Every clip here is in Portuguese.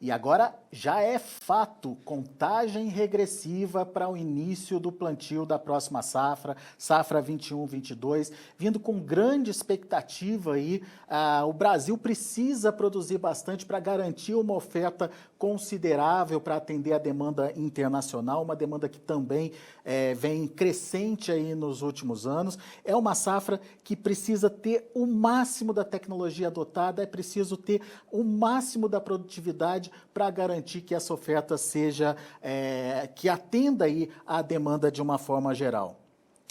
E agora já é fato, contagem regressiva para o início do plantio da próxima safra, safra 21-22, vindo com grande expectativa aí. O Brasil precisa produzir bastante para garantir uma oferta considerável para atender a demanda internacional, uma demanda que também vem crescente aí nos últimos anos. É uma safra que precisa ter o máximo da tecnologia adotada, é preciso ter o máximo da produtividade para garantir que essa oferta seja, que atenda aí à demanda de uma forma geral.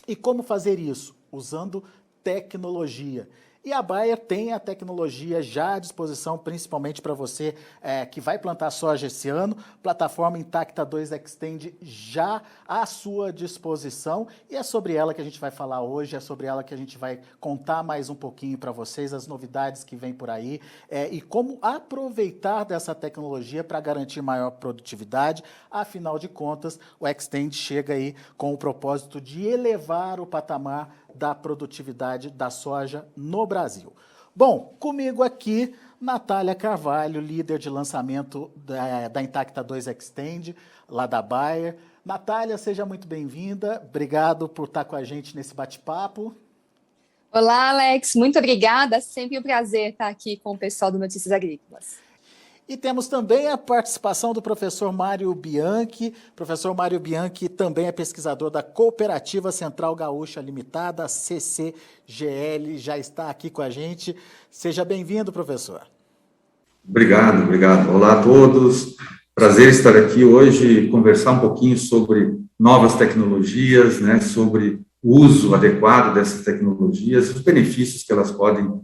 E como fazer isso? Usando tecnologia. E a Bayer tem a tecnologia já à disposição, principalmente para você que vai plantar soja esse ano. Plataforma Intacta 2 Xtend já à sua disposição. E é sobre ela que a gente vai falar hoje, é sobre ela que a gente vai contar mais um pouquinho para vocês, as novidades que vêm por aí e como aproveitar dessa tecnologia para garantir maior produtividade. Afinal de contas, o Xtend chega aí com o propósito de elevar o patamar da produtividade da soja no Brasil. Bom, comigo aqui, Natália Carvalho, líder de lançamento da Intacta 2 Xtend, lá da Bayer. Natália, seja muito bem-vinda. Obrigado por estar com a gente nesse bate-papo. Olá, Alex. Muito obrigada. Sempre um prazer estar aqui com o pessoal do Notícias Agrícolas. E temos também a participação do professor Mário Bianchi. Professor Mário Bianchi também é pesquisador da Cooperativa Central Gaúcha Limitada, CCGL, já está aqui com a gente. Seja bem-vindo, professor. Obrigado. Olá a todos. Prazer estar aqui hoje e conversar um pouquinho sobre novas tecnologias, né, sobre o uso adequado dessas tecnologias, os benefícios que elas podem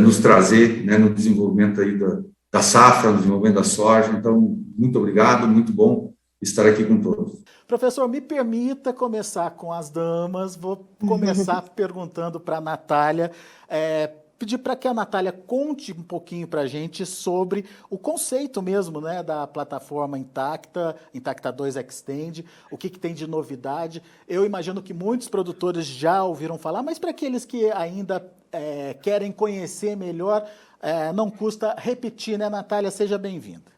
nos trazer, né, no desenvolvimento aí da safra, no desenvolvimento da soja. Então, muito obrigado, muito bom estar aqui com todos. Professor, me permita começar com as damas. Vou começar perguntando para a Natália, pedir para que a Natália conte um pouquinho para a gente sobre o conceito mesmo, né, da plataforma Intacta 2 Xtend, o que tem de novidade. Eu imagino que muitos produtores já ouviram falar, mas para aqueles que ainda querem conhecer melhor, não custa repetir, né, Natália? Seja bem-vinda.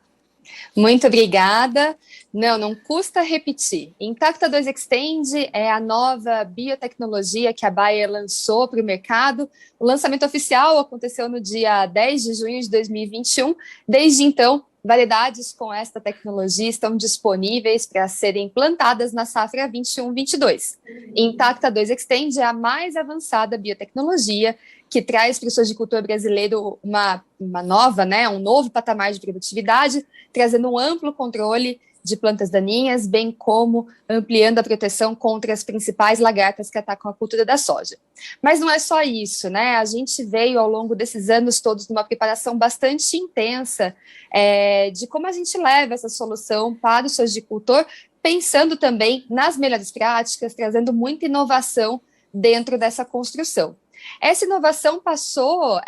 Muito obrigada. Não custa repetir. Intacta 2 Xtend é a nova biotecnologia que a Bayer lançou para o mercado. O lançamento oficial aconteceu no dia 10 de junho de 2021. Desde então, variedades com esta tecnologia estão disponíveis para serem plantadas na safra 21-22. Intacta 2 Xtend é a mais avançada biotecnologia que traz para o sojicultor brasileiro uma nova, né, um novo patamar de produtividade, trazendo um amplo controle de plantas daninhas, bem como ampliando a proteção contra as principais lagartas que atacam a cultura da soja. Mas não é só isso, né? A gente veio ao longo desses anos todos numa preparação bastante intensa de como a gente leva essa solução para o sojicultor, pensando também nas melhores práticas, trazendo muita inovação dentro dessa construção. Essa inovação passou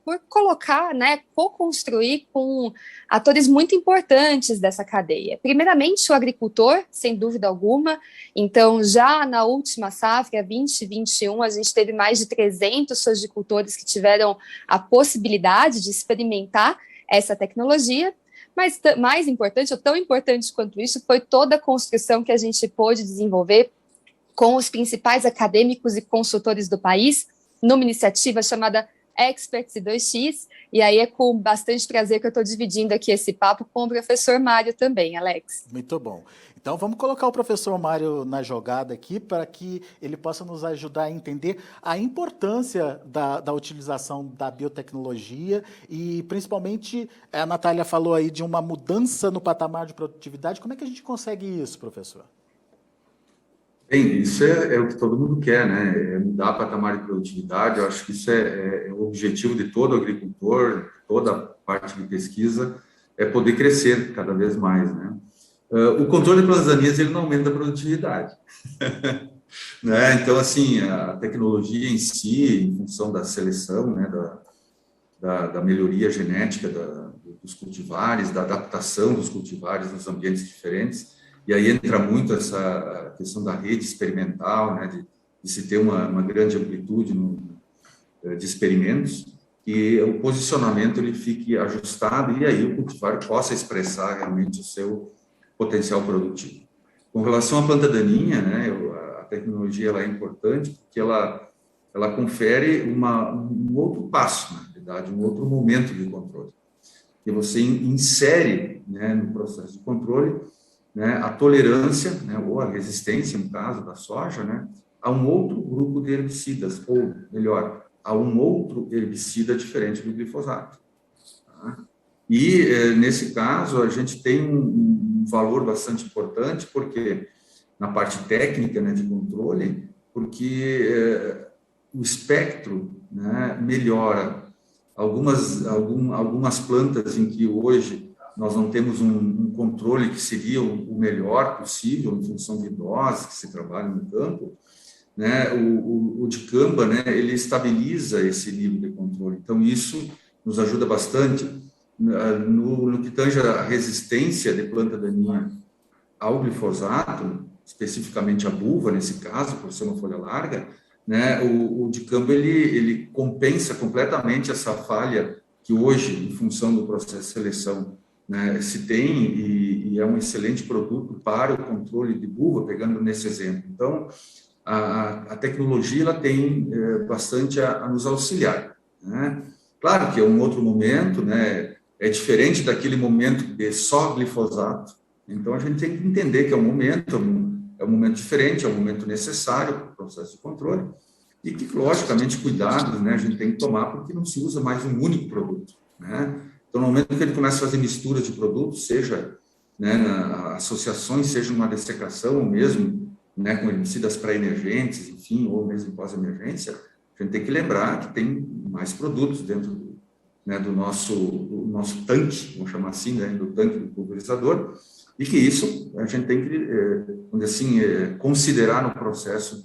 por colocar, né, co-construir com atores muito importantes dessa cadeia. Primeiramente, o agricultor, sem dúvida alguma. Então, já na última safra, 2021, a gente teve mais de 300 sojicultores que tiveram a possibilidade de experimentar essa tecnologia. Mas mais importante, ou tão importante quanto isso, foi toda a construção que a gente pôde desenvolver com os principais acadêmicos e consultores do país, numa iniciativa chamada Experts 2X, e aí é com bastante prazer que eu estou dividindo aqui esse papo com o professor Mário também, Alex. Muito bom. Então vamos colocar o professor Mário na jogada aqui para que ele possa nos ajudar a entender a importância da utilização da biotecnologia e principalmente a Natália falou aí de uma mudança no patamar de produtividade. Como é que a gente consegue isso, professor? Bem, isso é o que todo mundo quer, né? É mudar o patamar de produtividade. Eu acho que isso é o objetivo de todo agricultor, toda parte de pesquisa, é poder crescer cada vez mais, né? O controle de plantas daninhas, ele não aumenta a produtividade. Né? Então, assim, a tecnologia em si, em função da seleção, né, da melhoria genética dos cultivares, da adaptação dos cultivares nos ambientes diferentes, e aí entra muito essa questão da rede experimental, né, de se ter uma grande amplitude de experimentos. que o posicionamento ele fique ajustado e aí o cultivar possa expressar realmente o seu potencial produtivo. Com relação à planta daninha, né, a tecnologia ela é importante porque ela confere um outro passo, na verdade, um outro momento de controle. E você insere, né, no processo de controle, né, a tolerância, né, ou a resistência, no caso da soja, né, a um outro grupo de herbicidas, ou melhor, a um outro herbicida diferente do glifosato. Tá? E, nesse caso, a gente tem um valor bastante importante, porque na parte técnica, né, de controle, porque o espectro, né, melhora. Algumas plantas em que hoje nós não temos um controle que seria o melhor possível em função de doses que se trabalha no campo, né, o dicamba, né, ele estabiliza esse nível de controle. Então, isso nos ajuda bastante no que tange a resistência de planta daninha ao glifosato, especificamente a buva, nesse caso, por ser uma folha larga, né, o dicamba ele compensa completamente essa falha que hoje, em função do processo de seleção, né, se tem e é um excelente produto para o controle de buva, pegando nesse exemplo. Então, a tecnologia ela tem bastante a nos auxiliar, né? Claro que é um outro momento, né? É diferente daquele momento de só glifosato. Então a gente tem que entender que é um momento diferente, é um momento necessário para o processo de controle e que logicamente cuidados, né? A gente tem que tomar porque não se usa mais um único produto, né? Então no momento que ele começa a fazer misturas de produtos, seja, né, associações, seja uma dessecação ou mesmo, né, com herbicidas pré-emergentes, enfim, ou mesmo pós-emergência, a gente tem que lembrar que tem mais produtos dentro do, né, do nosso tanque, vamos chamar assim, né, do tanque do pulverizador, e que isso a gente tem que, vamos dizer assim, considerar no processo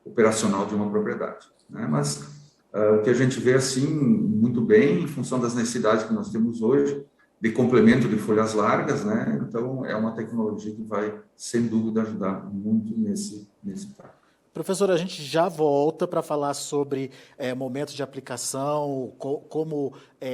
operacional de uma propriedade, né? Mas o que a gente vê, assim, muito bem, em função das necessidades que nós temos hoje, de complemento de folhas largas, né? Então, é uma tecnologia que vai, sem dúvida, ajudar muito nesse caso. Professor, a gente já volta para falar sobre momentos de aplicação, como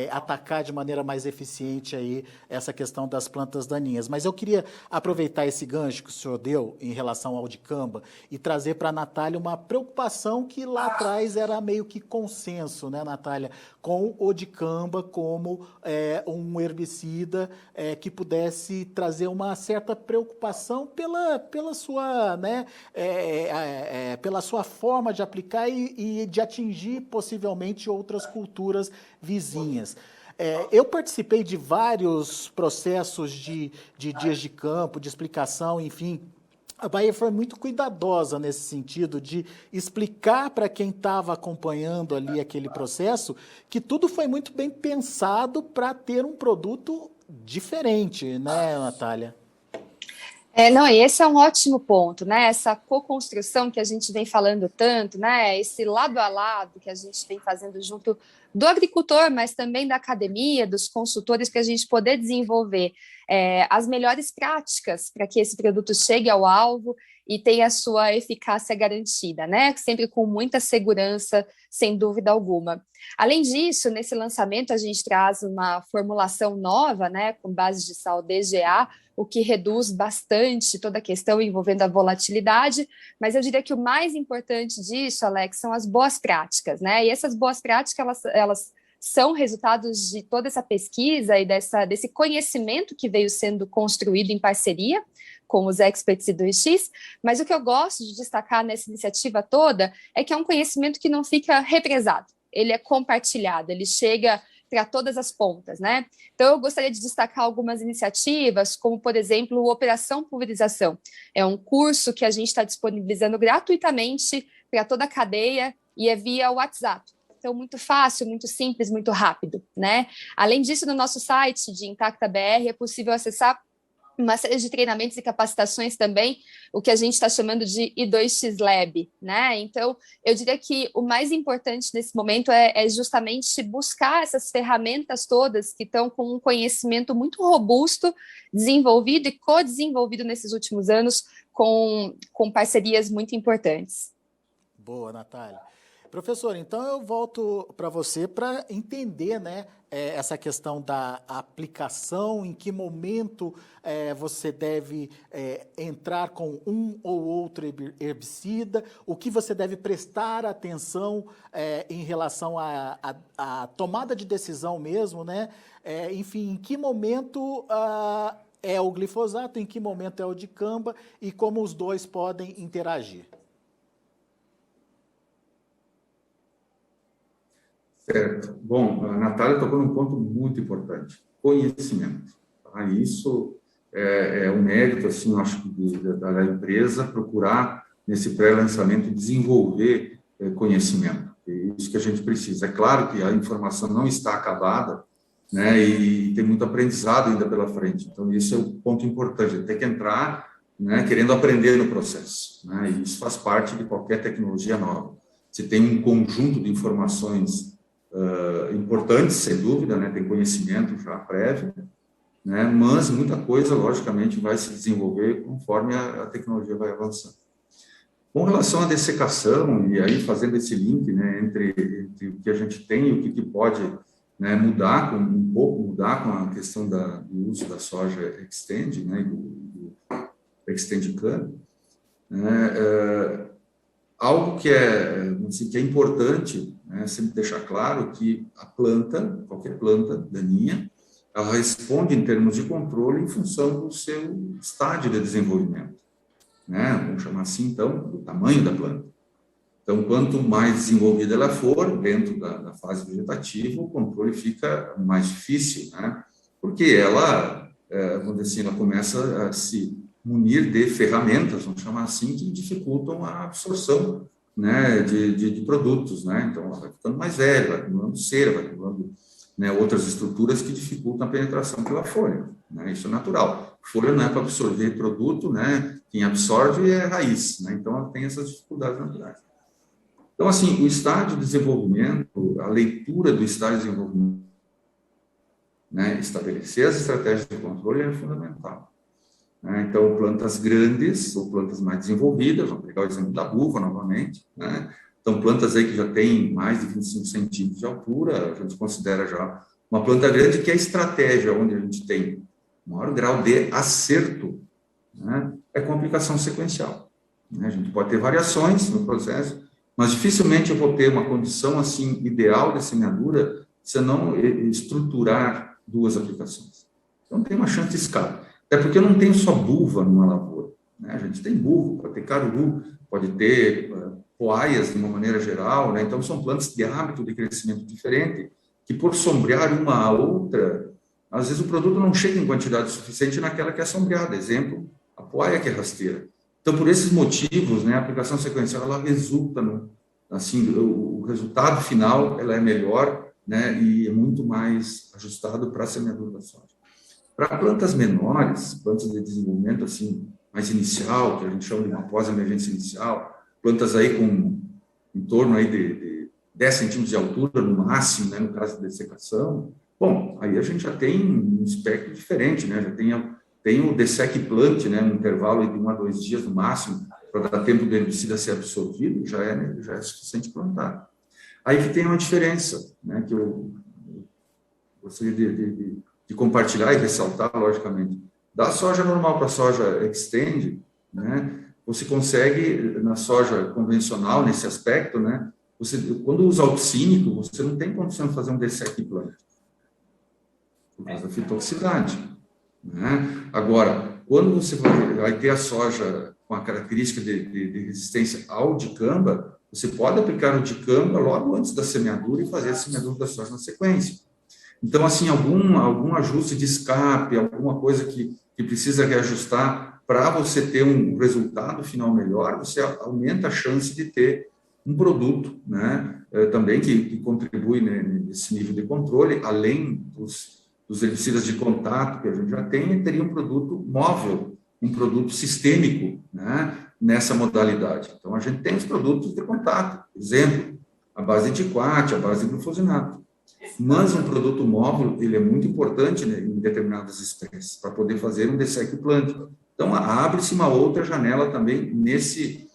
atacar de maneira mais eficiente aí essa questão das plantas daninhas. Mas eu queria aproveitar esse gancho que o senhor deu em relação ao dicamba e trazer para a Natália uma preocupação que lá atrás era meio que consenso, né, Natália, com o dicamba como um herbicida que pudesse trazer uma certa preocupação pela sua, né, pela sua forma de aplicar e de atingir possivelmente outras culturas vizinhas. Eu participei de vários processos de dias de campo, de explicação, enfim. A Bayer foi muito cuidadosa nesse sentido de explicar para quem estava acompanhando ali aquele processo que tudo foi muito bem pensado para ter um produto diferente, né, Natália? Não, e esse é um ótimo ponto, né? Essa co-construção que a gente vem falando tanto, né? Esse lado a lado que a gente vem fazendo junto do agricultor, mas também da academia, dos consultores, para a gente poder desenvolver as melhores práticas para que esse produto chegue ao alvo e tenha a sua eficácia garantida, né? Sempre com muita segurança, sem dúvida alguma. Além disso, nesse lançamento a gente traz uma formulação nova, né? Com base de sal DGA, o que reduz bastante toda a questão envolvendo a volatilidade, mas eu diria que o mais importante disso, Alex, são as boas práticas, né? E essas boas práticas, elas são resultados de toda essa pesquisa e desse conhecimento que veio sendo construído em parceria com os experts do IX, mas o que eu gosto de destacar nessa iniciativa toda é que é um conhecimento que não fica represado, ele é compartilhado, ele chega para todas as pontas, né? Então, eu gostaria de destacar algumas iniciativas, como, por exemplo, o Operação Pulverização. É um curso que a gente está disponibilizando gratuitamente para toda a cadeia e é via WhatsApp. Então, muito fácil, muito simples, muito rápido, né? Além disso, no nosso site de Intacta BR é possível acessar uma série de treinamentos e capacitações também, o que a gente está chamando de I2X Lab, né? Então, eu diria que o mais importante nesse momento é justamente buscar essas ferramentas todas que estão com um conhecimento muito robusto, desenvolvido e co-desenvolvido nesses últimos anos com parcerias muito importantes. Boa, Natália. Professor, então eu volto para você para entender, né, essa questão da aplicação, em que momento você deve entrar com um ou outro herbicida, o que você deve prestar atenção em relação à tomada de decisão mesmo, né? Enfim, em que momento é o glifosato, em que momento é o dicamba e como os dois podem interagir. Certo. Bom, a Natália tocou num ponto muito importante, conhecimento. Tá? Isso é um mérito, assim, eu acho, da empresa procurar, nesse pré-lançamento, desenvolver conhecimento. É isso que a gente precisa. É claro que a informação não está acabada, né, e tem muito aprendizado ainda pela frente. Então, isso é um ponto importante, tem que entrar, né, querendo aprender no processo, né, e isso faz parte de qualquer tecnologia nova. Você tem um conjunto de informações importantes, sem dúvida, né, tem conhecimento já prévio, né, mas muita coisa, logicamente, vai se desenvolver conforme a tecnologia vai avançando. Com relação à dessecação, e aí fazendo esse link, né, entre o que a gente tem e o que pode, né, mudar com a questão do uso da soja Xtend, né, do Xtend-Can, né, algo que é importante, né, sempre deixar claro que a planta, qualquer planta daninha, ela responde em termos de controle em função do seu estágio de desenvolvimento, né? Vamos chamar assim, então, do tamanho da planta. Então, quanto mais desenvolvida ela for, dentro da fase vegetativa, o controle fica mais difícil, né? Porque ela, vamos dizer assim, ela começa a se munir de ferramentas, vamos chamar assim, que dificultam a absorção, né, de produtos, né? Então, ela vai ficando mais velha, vai acumulando cera, vai acumulando, né, outras estruturas que dificultam a penetração pela folha, né? Isso é natural. Folha não é para absorver produto, né? Quem absorve é a raiz, né? Então, ela tem essas dificuldades naturais. Então, assim, o estágio de desenvolvimento, a leitura do estágio de desenvolvimento, né, estabelecer as estratégias de controle é fundamental. Então, plantas grandes ou plantas mais desenvolvidas, vamos pegar o exemplo da uva novamente, né? Então, plantas aí que já têm mais de 25 centímetros de altura, a gente considera já uma planta grande, que é a estratégia onde a gente tem maior grau de acerto, né, é com aplicação sequencial. A gente pode ter variações no processo, mas dificilmente eu vou ter uma condição assim ideal de semeadura se eu não estruturar duas aplicações. Então, tem uma chance de escape. Até porque eu não tenho só buva numa lavoura, né? A gente tem burro, pode ter caruru, pode ter poaias de uma maneira geral, né? Então, são plantas de hábito de crescimento diferente, que por sombrear uma a outra, às vezes o produto não chega em quantidade suficiente naquela que é sombreada. Exemplo, a poaia que é rasteira. Então, por esses motivos, né, a aplicação sequencial, ela resulta, assim, o resultado final, ela é melhor, né, e é muito mais ajustado para a semeadura da soja. Para plantas menores, plantas de desenvolvimento assim, mais inicial, que a gente chama de uma pós-emergência inicial, plantas aí com em torno aí de 10 centímetros de altura no máximo, né, no caso de dessecação, bom, aí a gente já tem um espectro diferente, né, já tem o dessec plant, né, um intervalo de 1 a 2 dias no máximo, para dar tempo do herbicida ser absorvido, já é suficiente plantar. Aí que tem uma diferença, né, que eu gostaria de compartilhar e ressaltar, logicamente. Da soja normal para a soja Xtend, né, você consegue, na soja convencional, nesse aspecto, né, quando usa auxínico, você não tem condição de fazer um dessec plant, por causa da fitoxicidade, né? Agora, quando você vai ter a soja com a característica de resistência ao dicamba, você pode aplicar o dicamba logo antes da semeadura e fazer a semeadura da soja na sequência. Então, assim, algum ajuste de escape, alguma coisa que precisa reajustar para você ter um resultado final melhor, você aumenta a chance de ter um produto, né, também que contribui, né, nesse nível de controle, além dos herbicidas de contato que a gente já tem, teria um produto móvel, um produto sistêmico, né, nessa modalidade. Então, a gente tem os produtos de contato, exemplo, a base de Diquat, a base de glufosinato. Mas um produto móvel, ele é muito importante, né, em determinadas espécies, para poder fazer um dessec plant. Então, abre-se uma outra janela também nesse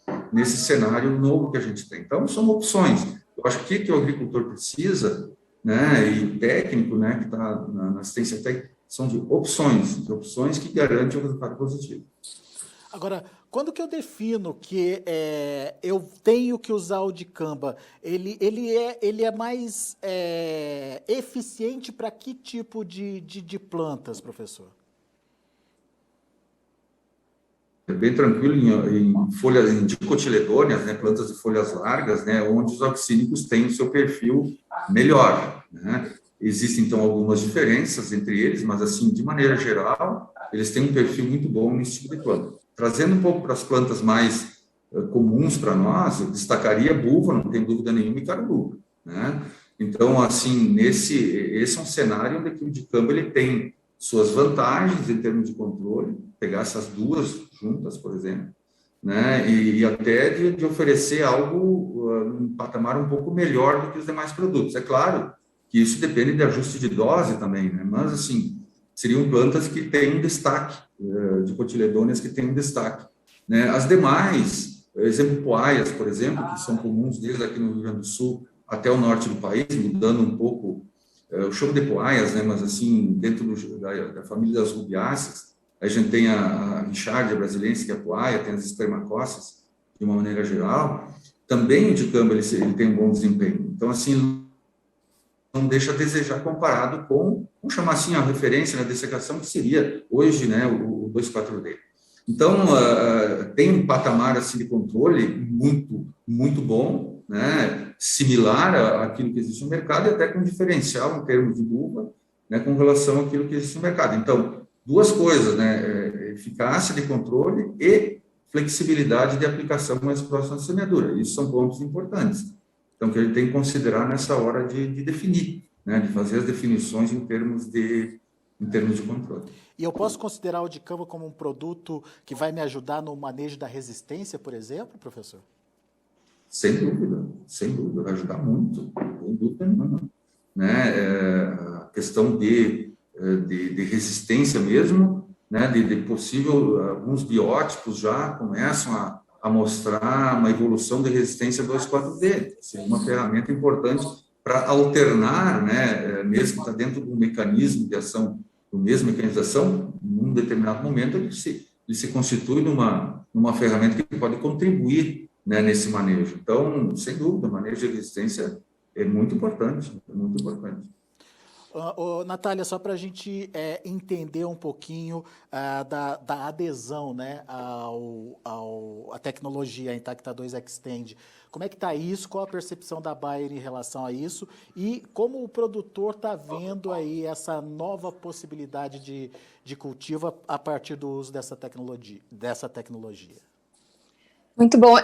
cenário novo que a gente tem. Então, são opções. Eu acho que o agricultor precisa, né, e técnico, né, que está na assistência técnica, são de opções que garantem o resultado positivo. Agora, quando que eu defino que eu tenho que usar o dicamba? Ele é mais eficiente para que tipo de plantas, professor? É bem tranquilo em folhas, em dicotiledôneas, né, plantas de folhas largas, né, onde os auxínicos têm o seu perfil melhor, né? Existem, então, algumas diferenças entre eles, mas, assim, de maneira geral, eles têm um perfil muito bom nesse tipo de planta. Trazendo um pouco para as plantas mais comuns para nós, eu destacaria buva, não tem dúvida nenhuma, e caruru, né? Então, assim, esse é um cenário onde o dicamba ele tem suas vantagens em termos de controle, pegar essas duas juntas, por exemplo, né, e até de oferecer algo, um patamar um pouco melhor do que os demais produtos. É claro que isso depende de ajuste de dose também, né, mas, assim, seriam plantas que têm um destaque, de cotiledôneas que têm um destaque, né. As demais, exemplo, poaias, por exemplo, que são comuns desde aqui no Rio Grande do Sul até o norte do país, mudando um pouco, eu chamo de poaias, né, mas, assim, dentro da família das rubiáceas, a gente tem a Richardia brasilense, que é a poaia, tem as espermacócias, de uma maneira geral. Também o dicamba ele tem um bom desempenho. Então, assim, não deixa a desejar comparado com, vamos chamar assim, a referência na dessecação, que seria hoje, né, o 2,4-D. Então, tem um patamar assim, de controle muito, muito bom, né, similar àquilo que existe no mercado e até com diferencial em termos de uva, né, com relação àquilo que existe no mercado. Então, duas coisas, né, eficácia de controle e flexibilidade de aplicação mais próxima da semeadura. Isso são pontos importantes. Então, que a gente tem que considerar nessa hora de definir, né, de fazer as definições em termos de controle. E eu posso considerar o dicamba como um produto que vai me ajudar no manejo da resistência, por exemplo, professor? Sem dúvida, vai ajudar muito, sem dúvida nenhuma. Né? A questão de resistência mesmo, né? de possível, alguns biótipos já começam a mostrar uma evolução de resistência 2,4-D, seria uma ferramenta importante para alternar, né? Mesmo que está dentro do mecanismo de ação, do mesmo mecanismo de ação, num determinado momento ele se constitui numa ferramenta que pode contribuir, né, nesse manejo. Então, sem dúvida, o manejo de resistência é muito importante, é muito importante. Natália, só para a gente entender um pouquinho da adesão, né, à tecnologia Intacta 2 Xtend, como é que está isso, qual a percepção da Bayer em relação a isso e como o produtor está vendo aí essa nova possibilidade de cultivo a partir do uso dessa tecnologia? Muito bom.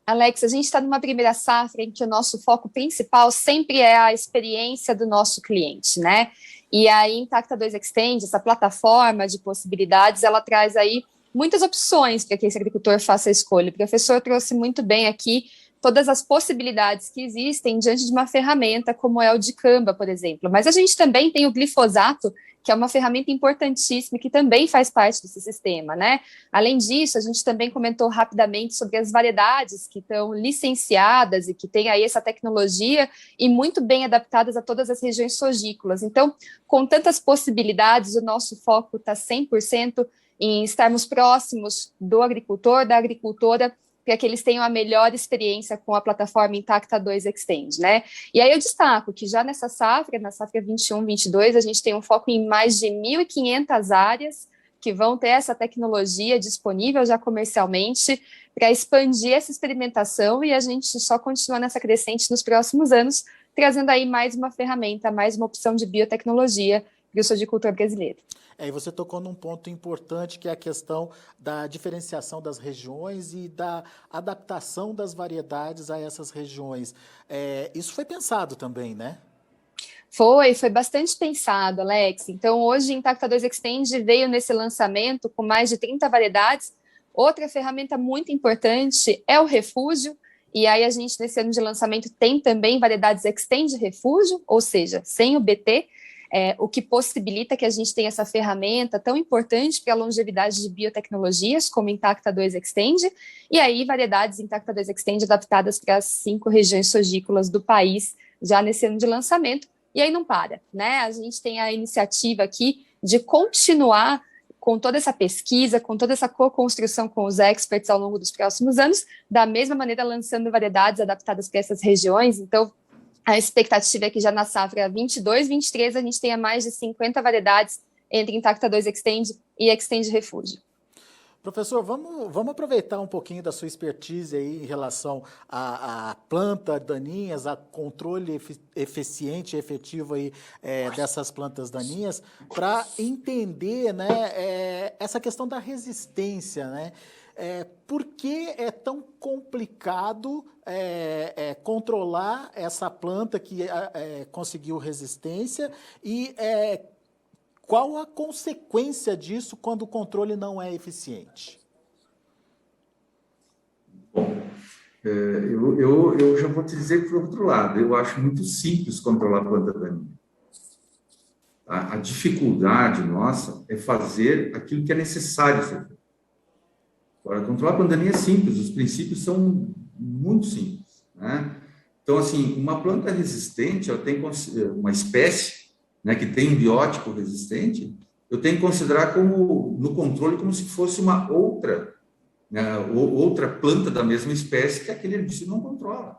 Alex, a gente está numa primeira safra em que o nosso foco principal sempre é a experiência do nosso cliente, né? E a Intacta 2 Xtend, essa plataforma de possibilidades, ela traz aí muitas opções para que esse agricultor faça a escolha. O professor trouxe muito bem aqui todas as possibilidades que existem diante de uma ferramenta como é o dicamba, por exemplo. Mas a gente também tem o glifosato, que é uma ferramenta importantíssima que também faz parte desse sistema, né? Além disso, a gente também comentou rapidamente sobre as variedades que estão licenciadas e que têm aí essa tecnologia e muito bem adaptadas a todas as regiões sogícolas. Então, com tantas possibilidades, o nosso foco está 100% em estarmos próximos do agricultor, da agricultora, para que eles tenham a melhor experiência com a plataforma Intacta 2 Xtend, né? E aí eu destaco que já nessa safra, na safra 21-22, a gente tem um foco em mais de 1.500 áreas que vão ter essa tecnologia disponível já comercialmente para expandir essa experimentação e a gente só continua nessa crescente nos próximos anos, trazendo aí mais uma ferramenta, mais uma opção de biotecnologia para o sojicultor brasileiro. E você tocou num ponto importante, que é a questão da diferenciação das regiões e da adaptação das variedades a essas regiões. Isso foi pensado também, né? Foi bastante pensado, Alex. Então, hoje, Intacta 2 Xtend veio nesse lançamento com mais de 30 variedades. Outra ferramenta muito importante é o refúgio, e aí a gente, nesse ano de lançamento, tem também variedades Xtend refúgio, ou seja, sem o BT, o que possibilita que a gente tenha essa ferramenta tão importante para a longevidade de biotecnologias, como Intacta 2 Extend, e aí variedades Intacta 2 Extend adaptadas para as 5 regiões sojícolas do país, já nesse ano de lançamento. E aí não para, né? A gente tem a iniciativa aqui de continuar com toda essa pesquisa, com toda essa co-construção com os experts ao longo dos próximos anos, da mesma maneira lançando variedades adaptadas para essas regiões. Então, a expectativa é que já na safra 22, 23, a gente tenha mais de 50 variedades entre Intacta 2 Extend e Extend Refúgio. Professor, vamos aproveitar um pouquinho da sua expertise aí em relação a plantas daninhas, a controle eficiente e efetivo aí, dessas plantas daninhas, para entender, né, essa questão da resistência, né? Por que é tão complicado controlar essa planta que conseguiu resistência e qual a consequência disso quando o controle não é eficiente? Bom, eu já vou te dizer por outro lado, eu acho muito simples controlar a planta daninha. A dificuldade nossa é fazer aquilo que é necessário ser feito. Agora, controlar a planta daninha é simples, os princípios são muito simples, né? Então, assim, uma planta resistente, ela tem uma espécie, né, que tem um biótipo resistente, eu tenho que considerar no controle como se fosse uma outra, né, outra planta da mesma espécie que aquele herbicida não controla.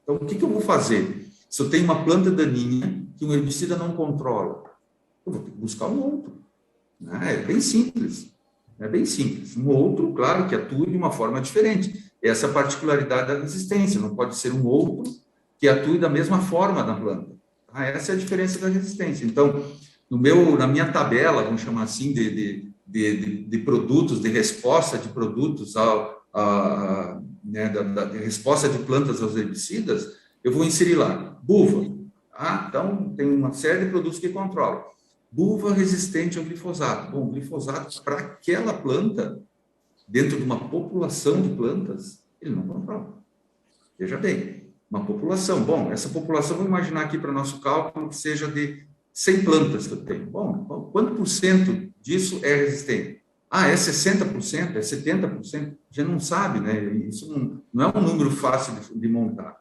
Então, o que eu vou fazer? Se eu tenho uma planta daninha que um herbicida não controla, eu vou ter que buscar um outro. Né? É bem simples. É bem simples. Um outro, claro, que atue de uma forma diferente. Essa é a particularidade da resistência. Não pode ser um outro que atue da mesma forma na planta. Essa é a diferença da resistência. Então, na minha tabela, vamos chamar assim, de produtos, de resposta de produtos, né, da resposta de plantas aos herbicidas, eu vou inserir lá, buva. Então, tem uma série de produtos que controlam. Buva resistente ao glifosato. Bom, glifosato, para aquela planta, dentro de uma população de plantas, ele não controla. Veja bem. Uma população. Bom, essa população, vamos imaginar aqui para nosso cálculo que seja de 100 plantas que eu tenho. Bom, quanto por cento disso é resistente? É 60%, é 70%? Já não sabe, né? Isso não é um número fácil de montar.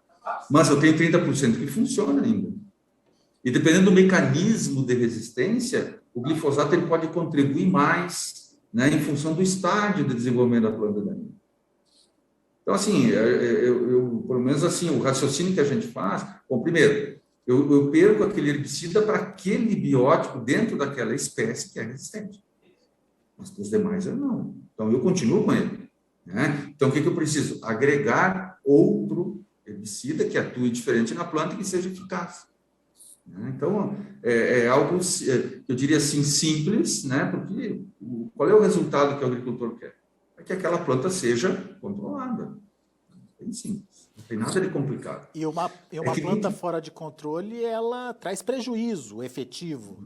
Mas eu tenho 30% que funciona ainda. E dependendo do mecanismo de resistência, o glifosato ele pode contribuir mais, né, em função do estágio de desenvolvimento da planta daninha. Então, assim, pelo menos assim, o raciocínio que a gente faz, bom, primeiro, eu perco aquele herbicida para aquele biótipo dentro daquela espécie que é resistente. Mas para os demais eu não. Então, eu continuo com ele. Né? Então, o que eu preciso? Agregar outro herbicida que atue diferente na planta e que seja eficaz. Né? Então, é algo, eu diria assim, simples, né? Porque qual é o resultado que o agricultor quer? É que aquela planta seja controlada. Bem simples. Não tem nada de complicado. E uma planta fora de controle, ela traz prejuízo efetivo.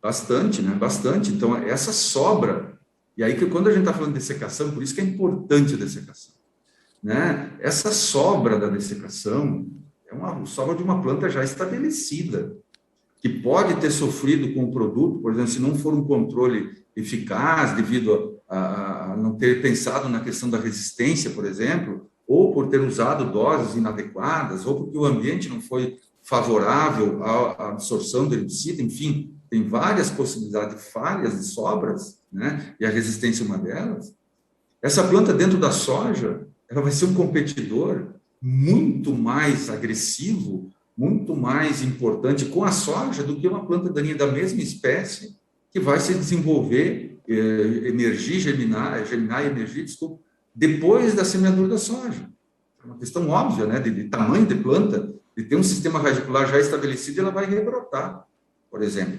Bastante, né? Bastante. Então, essa sobra... E aí, que quando a gente está falando de dessecação, por isso que é importante a dessecação. Né? Essa sobra da dessecação é uma sobra de uma planta já estabelecida, que pode ter sofrido com o produto, por exemplo, se não for um controle eficaz, devido a não ter pensado na questão da resistência, por exemplo, ou por ter usado doses inadequadas, ou porque o ambiente não foi favorável à absorção do herbicida, enfim, tem várias possibilidades de falhas, de sobras, né? E a resistência é uma delas. Essa planta dentro da soja, ela vai ser um competidor muito mais agressivo, muito mais importante com a soja do que uma planta daninha da mesma espécie que vai se desenvolver, germinar e emergir, desculpa, depois da semeadura da soja. É uma questão óbvia, né, de tamanho de planta, de ter um sistema radicular já estabelecido, ela vai rebrotar, por exemplo.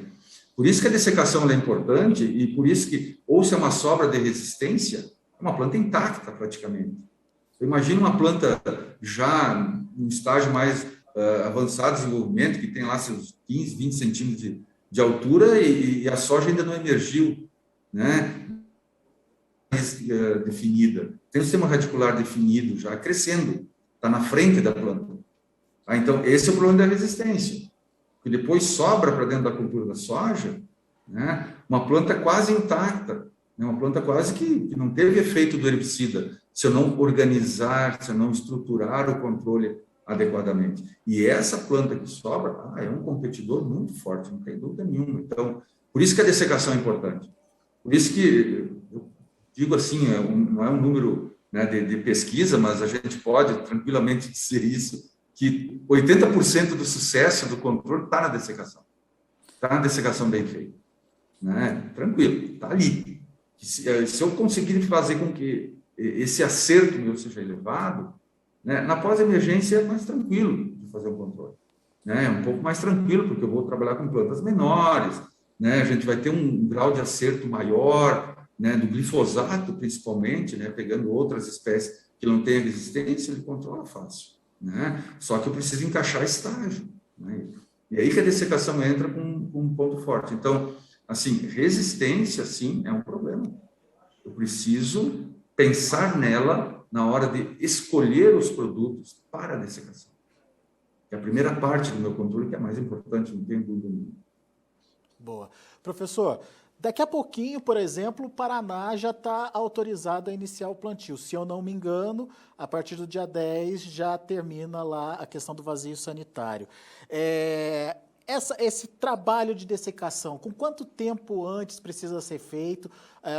Por isso que a dessecação é importante e por isso que, ou se é uma sobra de resistência, é uma planta intacta praticamente. Imagina uma planta já em estágio mais avançado de desenvolvimento, que tem lá seus 15, 20 centímetros de altura e a soja ainda não emergiu, né? Definida. Tem um sistema radicular definido, já crescendo, está na frente da planta. Então, esse é o problema da resistência. que depois sobra para dentro da cultura da soja, né, uma planta quase intacta, né, uma planta quase que não teve efeito do herbicida, se eu não organizar, se eu não estruturar o controle adequadamente. E essa planta que sobra é um competidor muito forte, não tem dúvida nenhuma. Então, por isso que a dessecação é importante. Por isso que eu digo assim, não é um número, né, de pesquisa, mas a gente pode tranquilamente dizer isso, que 80% do sucesso do controle está na dessecação. Está na dessecação bem feita. Né? Tranquilo, está ali. Se eu conseguir fazer com que esse acerto meu seja elevado, né, na pós-emergência é mais tranquilo de fazer o controle. Né? É um pouco mais tranquilo, porque eu vou trabalhar com plantas menores, né? A gente vai ter um grau de acerto maior, né, do glifosato, principalmente, né, pegando outras espécies que não têm resistência, ele controla fácil. Né? Só que eu preciso encaixar estágio. Né? E aí que a dessecação entra com um ponto forte. Então, assim, resistência, sim, é um problema. Eu preciso pensar nela na hora de escolher os produtos para a dessecação. É a primeira parte do meu controle que é a mais importante, não tem dúvida nenhuma. Boa. Professor, daqui a pouquinho, por exemplo, o Paraná já está autorizado a iniciar o plantio. Se eu não me engano, a partir do dia 10 já termina lá a questão do vazio sanitário. Esse trabalho de dessecação, com quanto tempo antes precisa ser feito?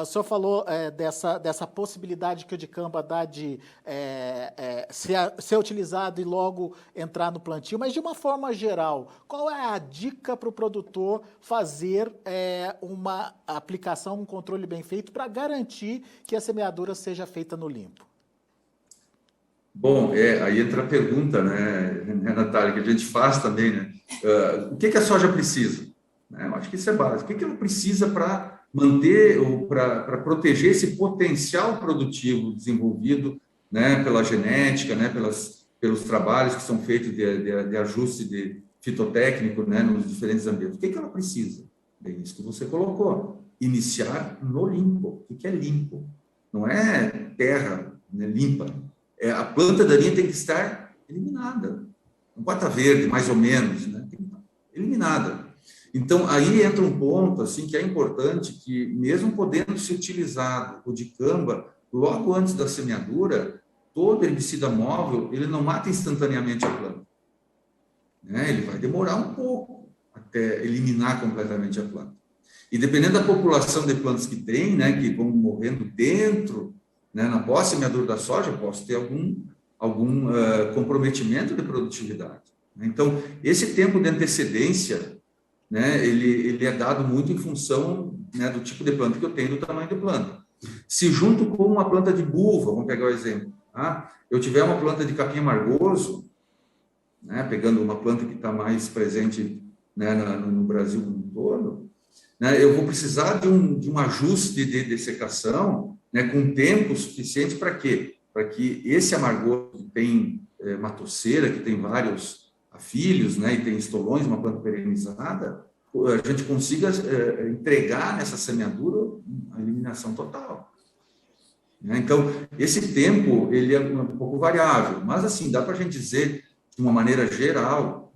O senhor falou dessa possibilidade que o dicamba dá de ser utilizado e logo entrar no plantio, mas de uma forma geral, qual é a dica para o produtor fazer uma aplicação, um controle bem feito para garantir que a semeadura seja feita no limpo? Bom, aí entra a pergunta, né, Natália, que a gente faz também, né? O que a soja precisa? Eu acho que isso é básico. O que ela precisa para manter ou para proteger esse potencial produtivo desenvolvido, né, pela genética, né, pelos trabalhos que são feitos de ajuste de fitotécnico, né, nos diferentes ambientes? O que ela precisa? É isso que você colocou. Iniciar no limpo. O que é limpo? Não é terra, né, limpa. A planta daninha tem que estar eliminada. Um bota verde, mais ou menos, né? Tem que estar eliminada. Então, aí entra um ponto assim, que é importante, que mesmo podendo ser utilizado o dicamba logo antes da semeadura, todo herbicida móvel, ele não mata instantaneamente a planta. Né? Ele vai demorar um pouco até eliminar completamente a planta. E dependendo da população de plantas que tem, né, que vão morrendo dentro, né, na pós-semeadura da soja, posso ter algum comprometimento de produtividade. Então, esse tempo de antecedência, né, ele é dado muito em função, né, do tipo de planta que eu tenho, do tamanho da planta. Se junto com uma planta de buva, vamos pegar o exemplo, tá? Eu tiver uma planta de capim amargoso, né, pegando uma planta que está mais presente, né, no Brasil como um todo, né, eu vou precisar de um ajuste de dessecação, né, com tempo suficiente para quê? Para que esse amargoso que tem matoceira, que tem vários afilhos, né, e tem estolões, uma planta perenizada, a gente consiga entregar nessa semeadura a eliminação total. Né? Então, esse tempo, ele é um pouco variável, mas assim, dá para a gente dizer, de uma maneira geral,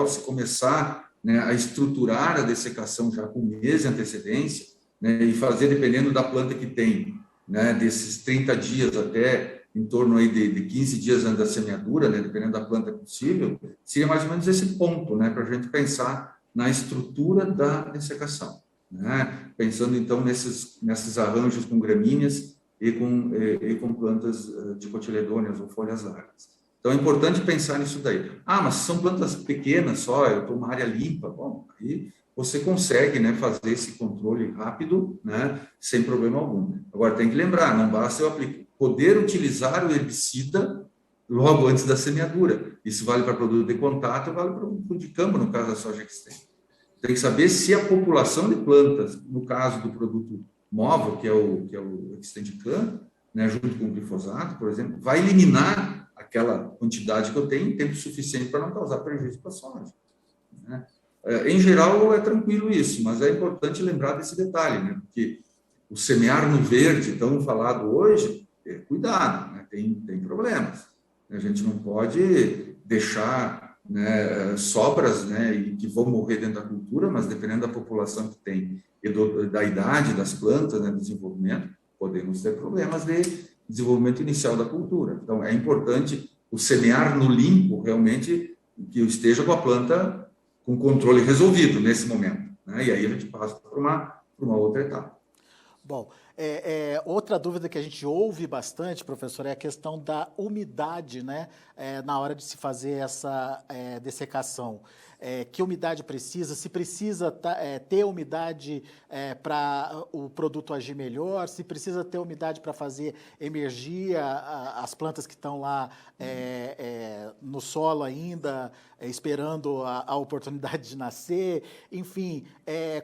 se começar, né, a estruturar a dessecação já com mês de antecedência, né, e fazer, dependendo da planta que tem, né, desses 30 dias até em torno aí de 15 dias antes da semeadura, né, dependendo da planta possível, seria mais ou menos esse ponto, né, para a gente pensar na estrutura da dessecação. Né, pensando, então, nesses arranjos com gramíneas e com plantas dicotiledôneas ou folhas largas. Então, é importante pensar nisso daí. Mas são plantas pequenas só, eu estou numa área limpa. Bom, aí você consegue, né, fazer esse controle rápido, né, sem problema algum. Agora, tem que lembrar, não basta eu poder utilizar o herbicida logo antes da semeadura. Isso vale para produto de contato, vale para o dicamba, no caso da soja extend. Tem que saber se a população de plantas, no caso do produto móvel, que é o Extendicam, né, junto com o glifosato, por exemplo, vai eliminar aquela quantidade que eu tenho em tempo suficiente para não causar prejuízo para a soja. Né? Em geral, é tranquilo isso, mas é importante lembrar desse detalhe, né? Porque o semear no verde, tão falado hoje, cuidado, né? Tem problemas. A gente não pode deixar né, sobras, né, e que vão morrer dentro da cultura, mas dependendo da população que tem e da idade das plantas, né, do desenvolvimento, podemos ter problemas de desenvolvimento inicial da cultura. Então, é importante o semear no limpo, realmente, que eu esteja com a planta com controle resolvido nesse momento, né, e aí a gente passa para uma outra etapa. Bom, outra dúvida que a gente ouve bastante, professor, é a questão da umidade, né, na hora de se fazer essa dessecação. Que umidade precisa? Se precisa ter umidade para o produto agir melhor, se precisa ter umidade para fazer emergir as plantas que estão lá no solo ainda, esperando a oportunidade de nascer, enfim,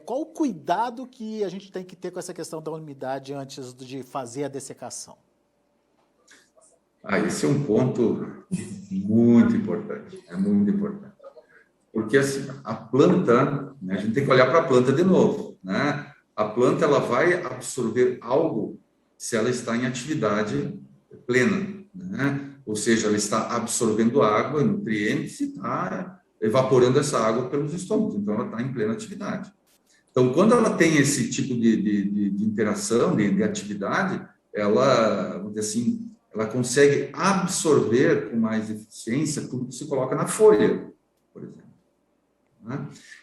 qual o cuidado que a gente tem que ter com essa questão da umidade antes de fazer a dessecação? Esse é um ponto muito importante, é muito importante. Porque assim, a planta, né, a gente tem que olhar para a planta de novo, né? A planta ela vai absorver algo se ela está em atividade plena, né? Ou seja, ela está absorvendo água, nutrientes e está evaporando essa água pelos estômagos, então ela está em plena atividade. Então, quando ela tem esse tipo de interação, de atividade, ela, vamos dizer assim, ela consegue absorver com mais eficiência tudo que se coloca na folha, por exemplo.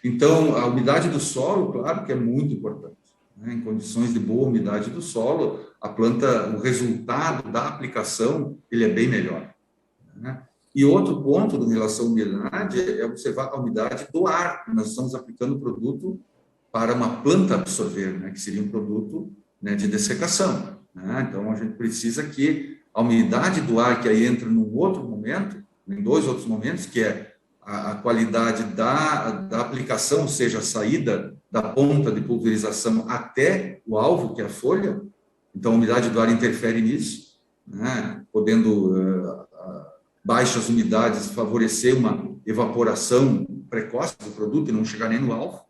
Então, a umidade do solo, claro que é muito importante. Em condições de boa umidade do solo, a planta, o resultado da aplicação, ele é bem melhor. E outro ponto em relação à umidade é observar a umidade do ar. Nós estamos aplicando o produto para uma planta absorver, que seria um produto de dessecação. Então, a gente precisa que a umidade do ar, que aí entra num outro momento, em dois outros momentos, que é a qualidade da aplicação, ou seja, a saída da ponta de pulverização até o alvo, que é a folha. Então, a umidade do ar interfere nisso, podendo baixas umidades favorecer uma evaporação precoce do produto e não chegar nem no alvo.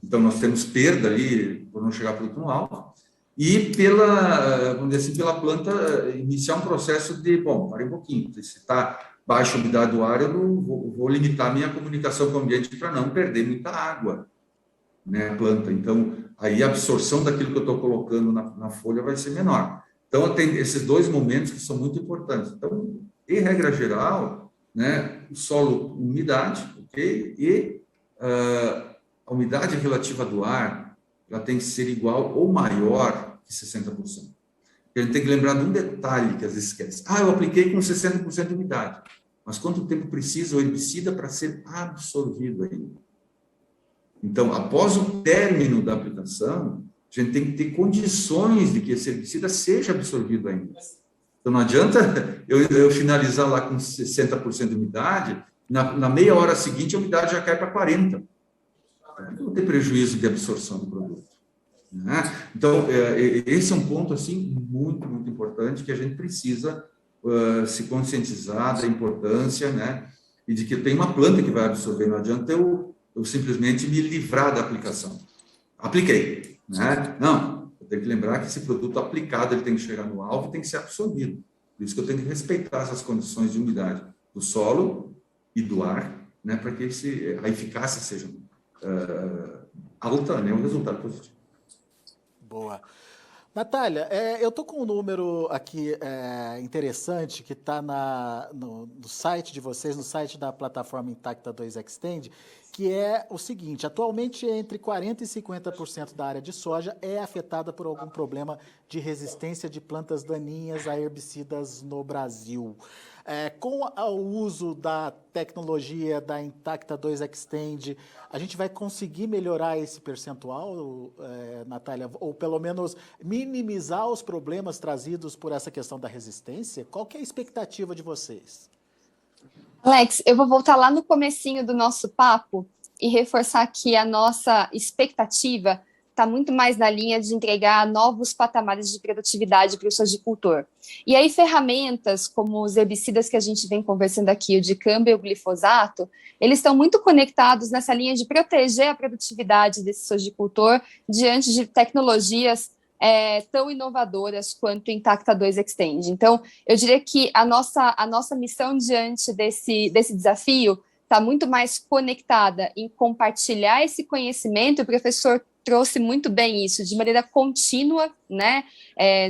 Então, nós temos perda ali por não chegar produto no alvo. E vamos dizer assim, pela planta iniciar um processo de, parei um pouquinho, se está baixa umidade do ar, eu não vou limitar a minha comunicação com o ambiente para não perder muita água, a planta. Então, aí a absorção daquilo que eu estou colocando na folha vai ser menor. Então, tem esses dois momentos que são muito importantes. Então, em regra geral, o solo, umidade, ok? E a umidade relativa do ar, ela tem que ser igual ou maior que 60%. A gente tem que lembrar de um detalhe que às vezes esquece. Eu apliquei com 60% de umidade. Mas quanto tempo precisa o herbicida para ser absorvido ainda? Então, após o término da aplicação, a gente tem que ter condições de que esse herbicida seja absorvido ainda. Então, não adianta eu finalizar lá com 60% de umidade, na meia hora seguinte a umidade já cai para 40%. Eu vou ter prejuízo de absorção do produto. Então, esse é um ponto assim, muito, muito importante que a gente precisa se conscientizar da importância, e de que tem uma planta que vai absorver. Não adianta eu simplesmente me livrar da aplicação. Apliquei, Não, eu tenho que lembrar que esse produto aplicado ele tem que chegar no alvo e tem que ser absorvido. Por isso que eu tenho que respeitar essas condições de umidade do solo e do ar, para que a eficácia seja alta, um resultado positivo. Boa. Natália, eu estou com um número aqui interessante que está no site de vocês, no site da plataforma Intacta 2 Extend, que é o seguinte: atualmente entre 40% e 50% da área de soja é afetada por algum problema de resistência de plantas daninhas a herbicidas no Brasil. Com o uso da tecnologia da Intacta 2 Extend, a gente vai conseguir melhorar esse percentual, Natália? Ou pelo menos minimizar os problemas trazidos por essa questão da resistência? Qual que é a expectativa de vocês? Alex, eu vou voltar lá no comecinho do nosso papo e reforçar que a nossa expectativa está muito mais na linha de entregar novos patamares de produtividade para o sojicultor. E aí ferramentas como os herbicidas que a gente vem conversando aqui, o dicamba e o glifosato, eles estão muito conectados nessa linha de proteger a produtividade desse sojicultor diante de tecnologias tão inovadoras quanto Intacta 2 Extend. Então, eu diria que a nossa missão diante desse desafio está muito mais conectada em compartilhar esse conhecimento. O professor trouxe muito bem isso, de maneira contínua, né?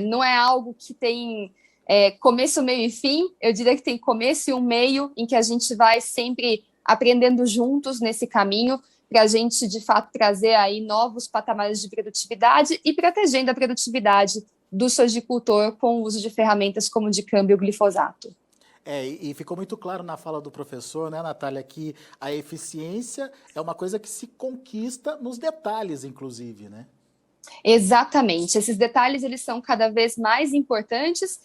Não é algo que tem começo, meio e fim. Eu diria que tem começo e um meio, em que a gente vai sempre aprendendo juntos nesse caminho, para a gente, de fato, trazer aí novos patamares de produtividade e protegendo a produtividade do sojicultor com o uso de ferramentas como o dicamba e o glifosato. E ficou muito claro na fala do professor, né, Natália, que a eficiência é uma coisa que se conquista nos detalhes, inclusive, né? Exatamente, esses detalhes eles são cada vez mais importantes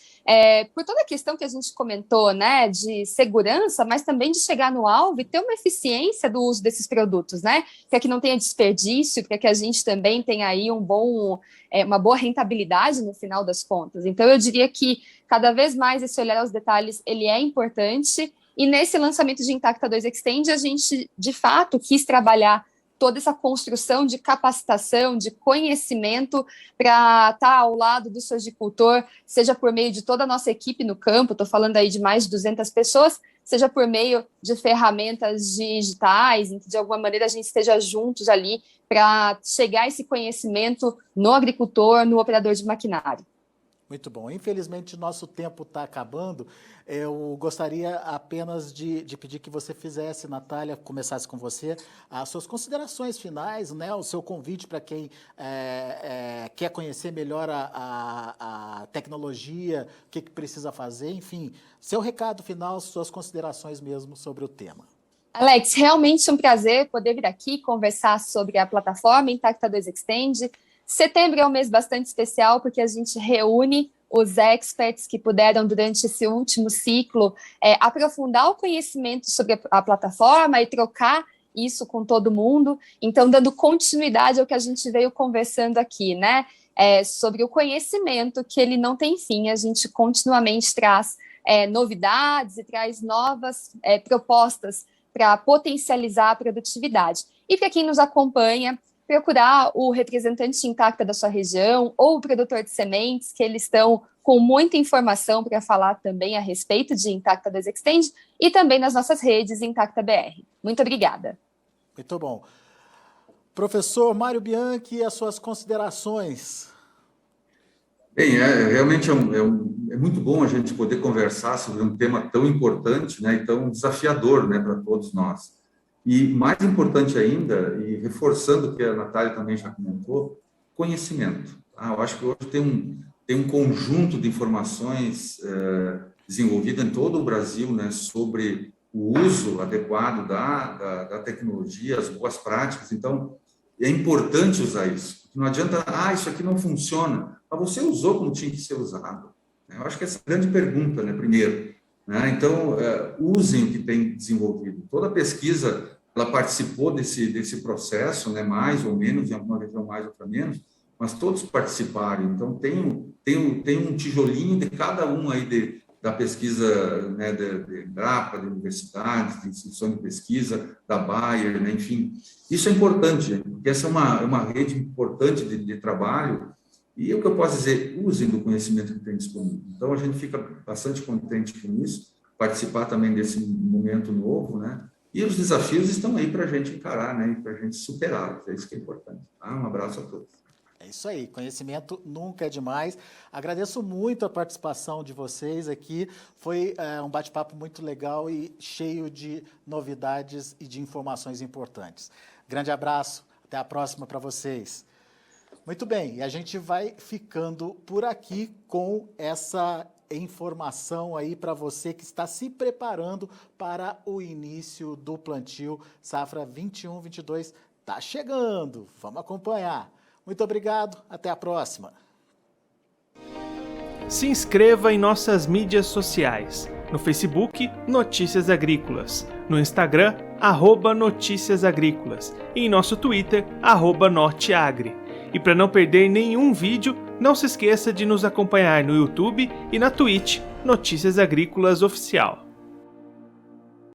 por toda a questão que a gente comentou, né, de segurança, mas também de chegar no alvo e ter uma eficiência do uso desses produtos, né, para que não tenha desperdício, para que a gente também tenha aí uma boa rentabilidade no final das contas. Então eu diria que cada vez mais esse olhar aos detalhes ele é importante, e nesse lançamento de Intacta 2 Extend a gente de fato quis trabalhar toda essa construção de capacitação, de conhecimento para estar ao lado do sojicultor, seja por meio de toda a nossa equipe no campo, estou falando aí de mais de 200 pessoas, seja por meio de ferramentas digitais, em que de alguma maneira a gente esteja juntos ali para chegar esse conhecimento no agricultor, no operador de maquinário. Muito bom. Infelizmente, nosso tempo está acabando. Eu gostaria apenas de pedir que você fizesse, Natália, começasse com você, as suas considerações finais, né, o seu convite para quem quer conhecer melhor a tecnologia, o que precisa fazer, enfim, seu recado final, suas considerações mesmo sobre o tema. Alex, realmente um prazer poder vir aqui conversar sobre a plataforma Intacta 2 Extend. Setembro é um mês bastante especial porque a gente reúne os experts que puderam, durante esse último ciclo, aprofundar o conhecimento sobre a plataforma e trocar isso com todo mundo. Então, dando continuidade ao que a gente veio conversando aqui, né? Sobre o conhecimento, que ele não tem fim. A gente continuamente traz novidades e traz novas propostas para potencializar a produtividade. E para quem nos acompanha, procurar o representante Intacta da sua região ou o produtor de sementes, que eles estão com muita informação para falar também a respeito de Intacta 2 Extend, e também nas nossas redes Intacta BR. Muito obrigada. Muito bom. Professor Mário Bianchi, as suas considerações. Bem, realmente é muito bom a gente poder conversar sobre um tema tão importante, né, e tão desafiador, né, para todos nós. E mais importante ainda, e reforçando o que a Natália também já comentou, conhecimento. Eu acho que hoje tem um conjunto de informações desenvolvido em todo o Brasil, né, sobre o uso adequado da tecnologia, as boas práticas. Então, é importante usar isso. Não adianta, isso aqui não funciona. Mas você usou como tinha que ser usado. Eu acho que essa é a grande pergunta, né, primeiro. Então, usem o que tem desenvolvido. Toda a pesquisa, ela participou desse processo, né, mais ou menos, em alguma região mais, outra menos, mas todos participaram. Então, tem um tijolinho de cada um aí da pesquisa, né, da Embrapa, da universidades, da instituição de pesquisa, da Bayer, né, enfim. Isso é importante, gente, porque essa é uma rede importante de trabalho. E o que eu posso dizer, usem do conhecimento que tem disponível. Então, a gente fica bastante contente com isso, participar também desse momento novo, né? E os desafios estão aí para a gente encarar, né? E para a gente superá-los. É isso que é importante. Um abraço a todos. É isso aí, conhecimento nunca é demais. Agradeço muito a participação de vocês aqui. Foi um bate-papo muito legal e cheio de novidades e de informações importantes. Grande abraço, até a próxima para vocês. Muito bem, e a gente vai ficando por aqui com essa informação aí para você que está se preparando para o início do plantio safra 21/22. Está chegando, vamos acompanhar. Muito obrigado, até a próxima. Se inscreva em nossas mídias sociais. No Facebook, Notícias Agrícolas. No Instagram, @Notícias Agrícolas. E em nosso Twitter, @Norteagri. E para não perder nenhum vídeo, não se esqueça de nos acompanhar no YouTube e na Twitch, Notícias Agrícolas Oficial.